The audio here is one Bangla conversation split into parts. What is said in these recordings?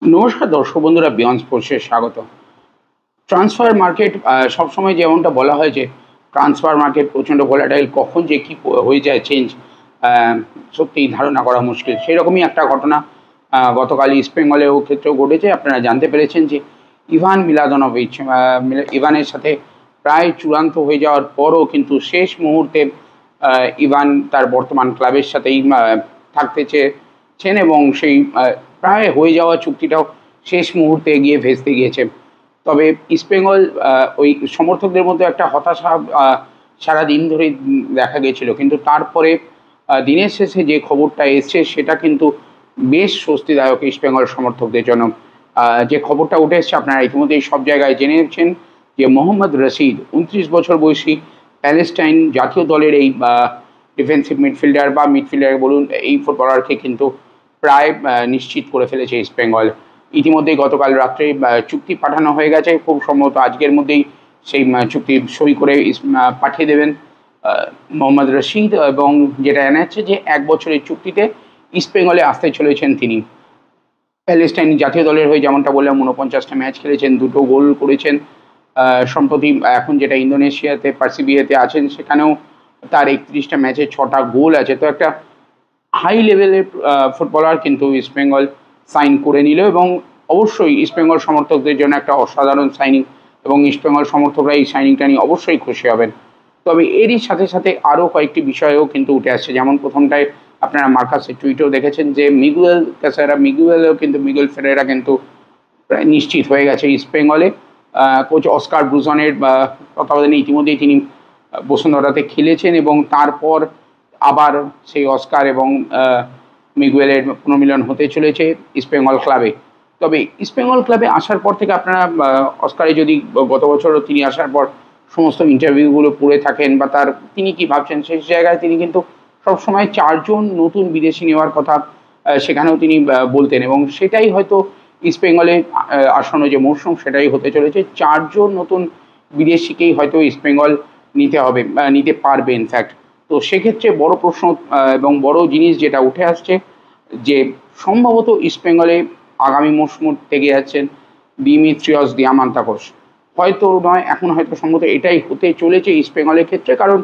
নমস্কার দর্শক বন্ধুরা, বিয়ন্ড স্পোর্টসে স্বাগত। ট্রান্সফার মার্কেট সবসময় যেমনটা বলা হয় যে ট্রান্সফার মার্কেট প্রচণ্ড ভোলাটাইল, কখন যে কী হয়ে যায় চেঞ্জ সত্যিই ধারণা করা মুশকিল। সেরকমই একটা ঘটনা গতকাল ইস্ট বেঙ্গলেও ক্ষেত্রেও ঘটেছে। আপনারা জানতে পেরেছেন যে ইভান মিলাদনোভিচ ইভানের সাথে প্রায় চূড়ান্ত হয়ে যাওয়ার পরও কিন্তু শেষ মুহূর্তে ইভান তার বর্তমান ক্লাবের সাথেই থাকতে চেয়েছেন এবং সেই প্রায় হয়ে যাওয়া চুক্তিটাও শেষ মুহূর্তে গিয়ে ভেস্তে গিয়েছে। তবে ইস্টবেঙ্গল ওই সমর্থকদের মধ্যে একটা হতাশা সারাদিন ধরেই দেখা গেছিল, কিন্তু তারপরে দিনের শেষে যে খবরটা এসছে সেটা কিন্তু বেশ স্বস্তিদায়ক ইস্টবেঙ্গল সমর্থকদের জন্য। যে খবরটা উঠে এসছে আপনারা ইতিমধ্যেই সব জায়গায় জেনেছেন যে মোহাম্মদ রশিদ 29 বছর বয়সী প্যালেস্টাইন জাতীয় দলের এই ডিফেন্সিভ মিডফিল্ডার বা মিডফিল্ডার বলুন, এই ফুটবলারকে কিন্তু প্রায় নিশ্চিত করে ফেলেছে ইস্টবেঙ্গল। ইতিমধ্যেই গতকাল রাত্রে চুক্তি পাঠানো হয়ে গেছে, খুব সম্ভবত আজকের মধ্যেই সেই চুক্তি সই করে পাঠিয়ে দেবেন মোহাম্মদ রশিদ। এবং যেটা জানা যাচ্ছে যে 1 বছরের চুক্তিতে ইস্টবেঙ্গলে আসতে চলেছেন তিনি। প্যালেস্টাইন জাতীয় দলের হয়ে যেমনটা বললাম 49টা ম্যাচ খেলেছেন, 2টো গোল করেছেন। সম্প্রতি এখন যেটা ইন্দোনেশিয়াতে পার্সিবিয়াতে আছেন সেখানেও তার 31টা ম্যাচে 6টা গোল আছে। তো একটা হাই লেভেলের ফুটবলার কিন্তু ইস্টবেঙ্গল সাইন করে নিল এবং অবশ্যই ইস্টবেঙ্গল সমর্থকদের জন্য একটা অসাধারণ সাইনিং এবং ইস্টবেঙ্গল সমর্থকরা এই সাইনিংটা নিয়ে অবশ্যই খুশি হবেন। তবে এরই সাথে সাথে আরও কয়েকটি বিষয়ও কিন্তু উঠে আসছে, যেমন প্রথমটায় আপনারা মার্কাসের টুইটেও দেখেছেন যে মিগুয়েল ফেরেরা কিন্তু প্রায় নিশ্চিত হয়ে গেছে ইস্টবেঙ্গলে। কোচ অস্কার ব্রুজনের তত্ত্বাবধানে ইতিমধ্যেই তিনি বসুন্ধরাতে খেলেছেন এবং তারপর আবার সেই অস্কার এবং মিগুয়েলের পুনর্মিলন হতে চলেছে ইস্টবেঙ্গল ক্লাবে। তবে ইস্টবেঙ্গল ক্লাবে আসার পর থেকে আপনারা অস্কারে যদি গত বছরও তিনি আসার পর সমস্ত ইন্টারভিউগুলো পড়ে থাকেন বা তিনি কি ভাবছেন, সেই জায়গায় তিনি কিন্তু সবসময় 4 জন নতুন বিদেশি নেওয়ার কথা সেখানেও তিনি বলতেন এবং সেটাই হয়তো ইস্টবেঙ্গলে আসন্ন যে মরশুম সেটাই হতে চলেছে। 4 জন নতুন বিদেশিকেই হয়তো ইস্টবেঙ্গল নিতে পারবে ইনফ্যাক্ট। তো সেক্ষেত্রে বড় প্রশ্ন এবং বড় জিনিস যেটা উঠে আসছে যে সম্ভবত ইস্টবেঙ্গলে আগামী মরশুম থেকে যাচ্ছেন দিমিত্রিয়স দিয়ামান্তাকোস। হয়তো নয়, এখন হয়তো সম্ভবত এটাই হতে চলেছে ইস্টবেঙ্গলের ক্ষেত্রে। কারণ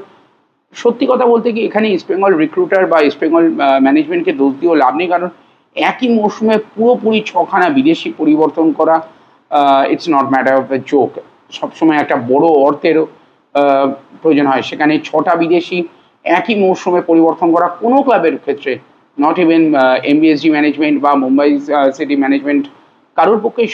সত্যি কথা বলতে কি, এখানে ইস্টবেঙ্গল রিক্রুটার বা ইস্টবেঙ্গল ম্যানেজমেন্টকে দোষ দিয়েও লাভ নেই। কারণ একই মরশুমে পুরোপুরি 6খানা বিদেশি পরিবর্তন করা it's not matter of a joke. সবসময় একটা বড় অর্থেরও প্রয়োজন হয়। সেখানে 6টা বিদেশি একই মরশুমে পরিবর্তন করা কোনো ক্লাবের ক্ষেত্রে, নট ইভেন এমবিএসজি ম্যানেজমেন্ট বা মুম্বাই সিটি ম্যানেজমেন্ট, কারোর পক্ষেই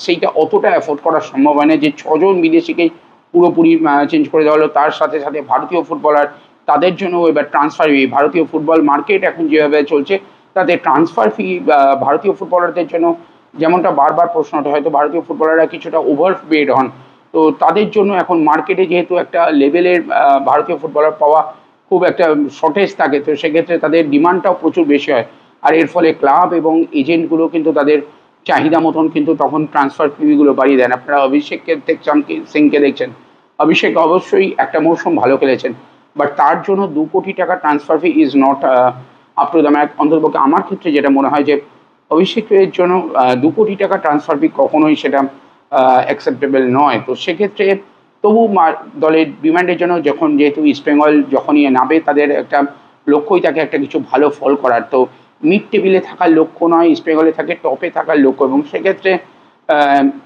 সেইটা অতটা অ্যাফোর্ড করা সম্ভব হয় না যে 6 জন বিদেশিকেই পুরোপুরি চেঞ্জ করে দেওয়া হলো। তার সাথে সাথে ভারতীয় ফুটবলার, তাদের জন্য এবার ট্রান্সফার ফি, ভারতীয় ফুটবল মার্কেট এখন যেভাবে চলছে তাতে ট্রান্সফার ফি ভারতীয় ফুটবলারদের জন্য যেমনটা বারবার প্রশ্ন ওঠে, হয়তো ভারতীয় ফুটবলাররা কিছুটা ওভার পেড হন। তো তাদের জন্য এখন মার্কেটে যেহেতু একটা লেভেলের ভারতীয় ফুটবলার পাওয়া খুব একটা শর্টেজ থাকে, তো সেক্ষেত্রে তাদের ডিমান্ডটাও প্রচুর বেশি হয়। আর এর ফলে ক্লাব এবং এজেন্টগুলো কিন্তু তাদের চাহিদা মতন কিন্তু তখন ট্রান্সফার ফিগুলো বাড়িয়ে দেন। আপনারা অভিষেককে সিংকে দেখছেন, অভিষেক অবশ্যই একটা মরশুম ভালো খেলেছেন, বাট তার জন্য 2 কোটি টাকা transfer fee is not up to the match. অন্ততপক্ষে আমার ক্ষেত্রে যেটা মনে হয় যে অভিষেকের জন্য 2 কোটি টাকা ট্রান্সফার ফি কখনোই সেটা অ্যাকসেপ্টেবল নয়। তো সেক্ষেত্রে তবু দলের ডিমান্ডের জন্য যেহেতু ইস্টবেঙ্গল যখনই নামবে তাদের একটা লক্ষ্যই থাকে একটা কিছু ভালো ফল করার। তো মিড টেবিলে থাকার লক্ষ্য নয়, ইস্টবেঙ্গলে থাকে টপে থাকার লক্ষ্য। এবং সেক্ষেত্রে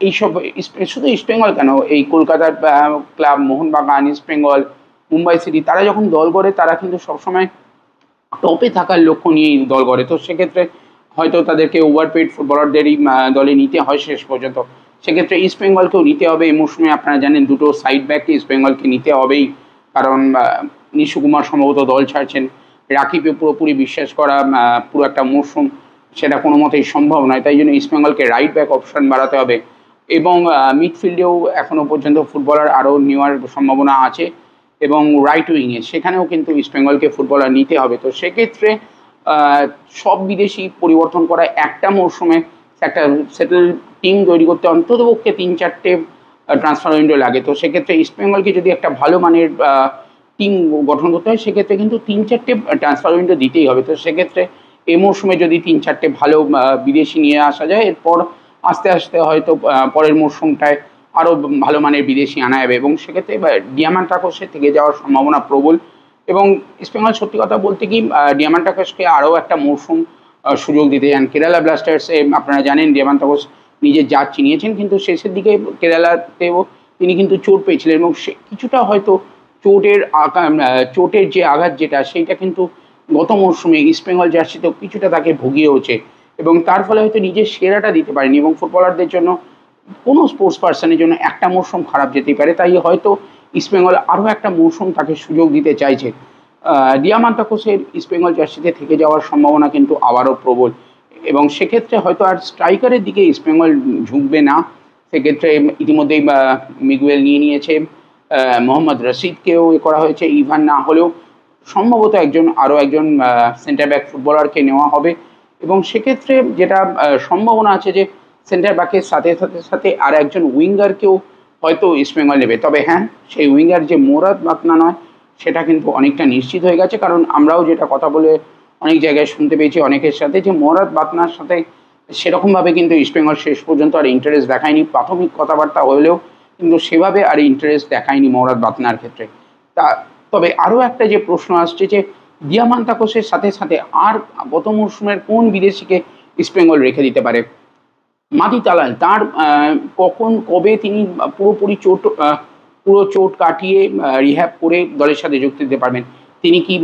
এইসব শুধু ইস্টবেঙ্গল কেন, এই কলকাতার ক্লাব মোহনবাগান, ইস্টবেঙ্গল, মুম্বাই সিটি, তারা যখন দল গড়ে তারা কিন্তু সবসময় টপে থাকার লক্ষ্য নিয়েই দল গড়ে। তো সেক্ষেত্রে হয়তো তাদেরকে ওভারপেড ফুটবলারদেরই দলে নিতে হয় শেষ পর্যন্ত। সেক্ষেত্রে ইস্টবেঙ্গলকেও নিতে হবে এই মৌসুমে। আপনারা জানেন 2টো সাইড ব্যাককে ইস্টবেঙ্গলকে নিতে হবেই, কারণ নিশু কুমার সম্ভবত দল ছাড়ছেন। রাকিবকে পুরোপুরি বিশ্বাস করা পুরো একটা মরশুম সেটা কোনো মতেই সম্ভব নয়। তাই জন্য ইস্টবেঙ্গলকে রাইট ব্যাক অপশান বাড়াতে হবে এবং মিডফিল্ডেও এখনও পর্যন্ত ফুটবলার আরও নেওয়ার সম্ভাবনা আছে এবং রাইট উইংয়ে সেখানেও কিন্তু ইস্টবেঙ্গলকে ফুটবলার নিতে হবে। তো সেক্ষেত্রে সব বিদেশি পরিবর্তন করা একটা মরশুমে একটা সেটেল টিম তৈরি করতে অন্ততপক্ষে 3-4টে ট্রান্সফার উইন্ডো লাগে। তো সেক্ষেত্রে ইস্টবেঙ্গলকে যদি একটা ভালো মানের টিম গঠন করতে হয় সেক্ষেত্রে কিন্তু 3-4টে ট্রান্সফার উইন্ডো দিতেই হবে। তো সেক্ষেত্রে এই মরশুমে যদি ৩-৪টে ভালো বিদেশি নিয়ে আসা যায়, এরপর আস্তে আস্তে হয়তো পরের মরশুমটায় আরও ভালো মানের বিদেশি আনা যাবে এবং সেক্ষেত্রে ডিয়ামান্টাকোসের থেকে যাওয়ার সম্ভাবনা প্রবল। এবং ইস্টবেঙ্গল সত্যি কথা বলতে কি ডিয়ামান্টাকোসকে আরও একটা মরশুম সুযোগ দিতে চান। কেরালা ব্লাস্টার্সে আপনারা জানেন ডিয়ামান্টাকোস নিজের জাত চিনিয়েছেন, কিন্তু শেষের দিকে কেরালাতেও তিনি কিন্তু চোট পেয়েছিলেন এবং সে কিছুটা হয়তো চোটের যে আঘাত যেটা সেইটা কিন্তু গত মরশুমে ইস্টবেঙ্গল জার্সিতেও কিছুটা তাকে ভুগিয়েওছে এবং তার ফলে হয়তো নিজের সেরাটা দিতে পারেনি। এবং ফুটবলারদের জন্য, কোনো স্পোর্টস পার্সনের জন্য একটা মরশুম খারাপ যেতেই পারে, তাই হয়তো ইস্টবেঙ্গল আরও একটা মরশুম তাকে সুযোগ দিতে চাইছে। ডিয়ামান্টাকোসের ইস্টবেঙ্গল জার্সিতে থেকে যাওয়ার সম্ভাবনা কিন্তু আবারও প্রবল এবং সেক্ষেত্রে হয়তো আর স্ট্রাইকারের দিকে ইস্টবেঙ্গল ঝুঁকবে না। সেক্ষেত্রে ইতিমধ্যেই মিগুয়েল নিয়ে নিয়েছে, মোহাম্মদ রশিদকেও করা হয়েছে, ইভান না হলেও সম্ভবত আরও একজন সেন্টার ব্যাক ফুটবলারকে নেওয়া হবে এবং সেক্ষেত্রে যেটা সম্ভাবনা আছে যে সেন্টার ব্যাকের সাথে সাথে সাথে আর একজন উইঙ্গারকেও হয়তো ইস্টবেঙ্গল নেবে। তবে হ্যাঁ, সেই উইঙ্গার যে মোরাদ বাতনা নয় সেটা কিন্তু অনেকটা নিশ্চিত হয়ে গেছে, কারণ আমরাও যেটা কথা বলে অনেক জায়গায় শুনতে পেয়েছি অনেকের সাথে, যে মোরাদ বাতনার সাথে সেরকমভাবে কিন্তু ইস্টবেঙ্গল শেষ পর্যন্ত আর ইন্টারেস্ট দেখায়নি। প্রাথমিক কথাবার্তা হলেও কিন্তু সেভাবে আর ইন্টারেস্ট দেখায়নি মোরাদ বাতনার ক্ষেত্রে। তবে আরও একটা যে প্রশ্ন আসছে যে ডিয়ামান্টাকোসের সাথে সাথে আর গত মরশুমের কোন বিদেশিকে ইস্টবেঙ্গল রেখে দিতে পারে। মাদি তালাল তার কখন কবে তিনি পুরো চোট কাটিয়ে রিহ্যাব করে দলের সাথে যুক্ত দিতে পারবেন? তিনি কি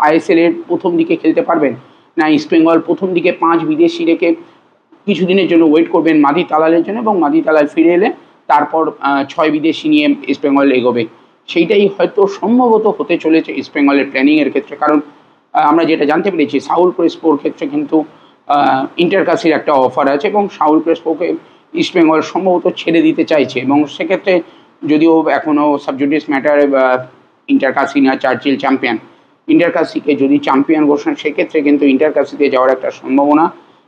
আইএসএল এর প্রথম দিকে খেলতে পারবেন, না ইস্টবেঙ্গল প্রথম দিকে 5 বিদেশি রেখে কিছুদিনের জন্য ওয়েট করবেন মাদি তালালের জন্য এবং মাদি তালাল ফিরে এলে তারপর 6 বিদেশি নিয়ে ইস্টবেঙ্গল এগোবে? সেইটাই হয়তো সম্ভবত হতে চলেছে ইস্টবেঙ্গলের প্ল্যানিংয়ের ক্ষেত্রে। কারণ আমরা যেটা জানতে পেরেছি সাউল ক্রেসপোর ক্ষেত্রে কিন্তু ইন্টারকাসির একটা অফার আছে এবং সাউল ক্রেসপোকে ইস্টবেঙ্গল সম্ভবত ছেড়ে দিতে চাইছে এবং সেক্ষেত্রে যদিও এখনও সাবজুডিস ম্যাটারে ইন্টারকাসি না চার্চিল চ্যাম্পিয়ন, ইন্টারকাসিকে যদি চ্যাম্পিয়ন ঘোষণা সেক্ষেত্রে কিন্তু ইন্টারকাসিতে যাওয়ার একটা সম্ভাবনা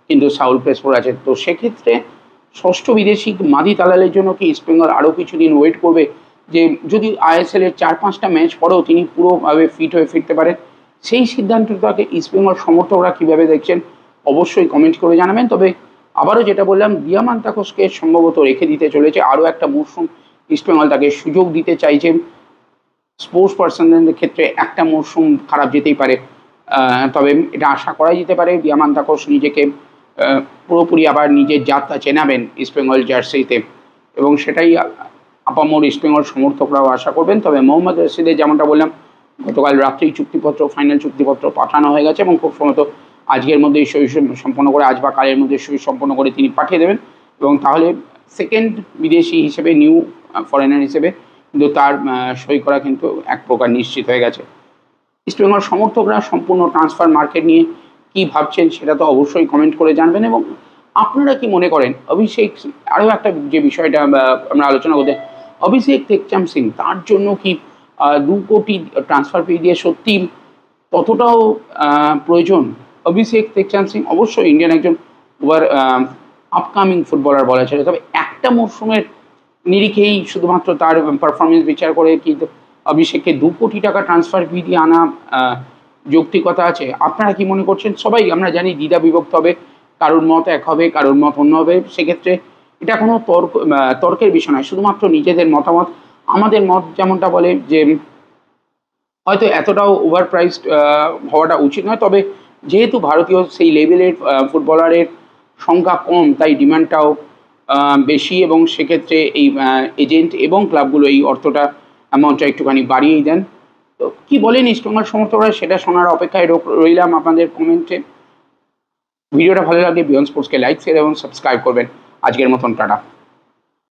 কিন্তু সাউল ক্রেসপোর আছে। তো সেক্ষেত্রে ষষ্ঠ বিদেশি মাদি তালালের জন্য কি ইস্টবেঙ্গল আরও কিছুদিন ওয়েট করবে, যে যদি আইএসএল এর 4-5টা ম্যাচ পরেও তিনি পুরোভাবে ফিট হয়ে ফিরতে পারেন? সেই সিদ্ধান্তটাকে ইস্টবেঙ্গল সমর্থকরা কীভাবে দেখছেন অবশ্যই কমেন্ট করে জানাবেন। তবে আবারও যেটা বললাম, ডিয়ামান্টাকোসকে সম্ভবত রেখে দিতে চলেছে আরও একটা মরশুম, ইস্টবেঙ্গল তাকে সুযোগ দিতে চাইছে। স্পোর্টস পার্সনদের ক্ষেত্রে একটা মরশুম খারাপ যেতেই পারে, তবে এটা আশা করাই যেতে পারে ডিয়ামান্টাকোস নিজেকে পুরোপুরি আবার নিজের যাত্রা চেনাবেন ইস্টবেঙ্গল জার্সিতে এবং সেটাই আপামর ইস্টবেঙ্গল সমর্থকরাও আশা করবেন। তবে মোহাম্মদ রশিদের যেমনটা বললাম, গতকাল রাত্রেই ফাইনাল চুক্তিপত্র পাঠানো হয়ে গেছে এবং খুব সম্ভবত আজকের মধ্যেই সই সম্পন্ন করে, আজ বা কালের মধ্যে সই সম্পন্ন করে তিনি পাঠিয়ে দেবেন এবং তাহলে সেকেন্ড বিদেশি হিসেবে নিউ ফরেনার হিসেবে কিন্তু তার সই করা কিন্তু এক প্রকার নিশ্চিত হয়ে গেছে। ইস্টবেঙ্গল সমর্থকরা সম্পূর্ণ ট্রান্সফার মার্কেট নিয়ে কী ভাবছেন সেটা তো অবশ্যই কমেন্ট করে জানবেন এবং আপনারা কি মনে করেন অভিষেক, আরও একটা যে বিষয়টা আমরা আলোচনা করতে, অভিষেক টেকচাম সিং তার জন্য কি 2 কোটি ট্রান্সফার ফি দিয়ে সত্যি ততটাও প্রয়োজন? অভিষেক টেকচাম সিং অবশ্যই ইন্ডিয়ান একজন ওভার আপকামিং ফুটবলার বলা চলে, তবে একটা মরশুমের নিরিখেই শুধুমাত্র তার পারফরমেন্স বিচার করে কি অভিষেককে 2 কোটি টাকা ট্রান্সফার ফি দিয়ে আনা যৌক্তিকতা আছে? আপনারা কি মনে করছেন? সবাই আমরা জানি দ্বিধা বিভক্ত হবে, কারোর মত এক হবে, কারোর মত অন্য হবে। সেক্ষেত্রে এটা কোনো তর্কের বিষয় নয়, শুধুমাত্র নিজেদের মতামত। আমাদের মত যেমনটা বলে যে হয়তো এতটাও ওভার প্রাইসড হওয়াটা উচিত নয়, তবে যেহেতু ভারতীয় সেই লেভেলের ফুটবলারের সংখ্যা কম তাই ডিমান্ডটাও বেশি এবং সেক্ষেত্রে এই এজেন্ট এবং ক্লাবগুলো এই অ্যামাউন্টটা একটুখানি বাড়িয়েই দেন। তো কী বলেন ইস্টবেঙ্গল সমর্থকরা সেটা শোনার অপেক্ষায় রইলাম আপনাদের কমেন্টে। ভিডিওটা ভালো লাগলে বিয়ন্ড স্পোর্টসকে লাইক, শেয়ার এবং সাবস্ক্রাইব করবেন। আজকের মতন টাটা।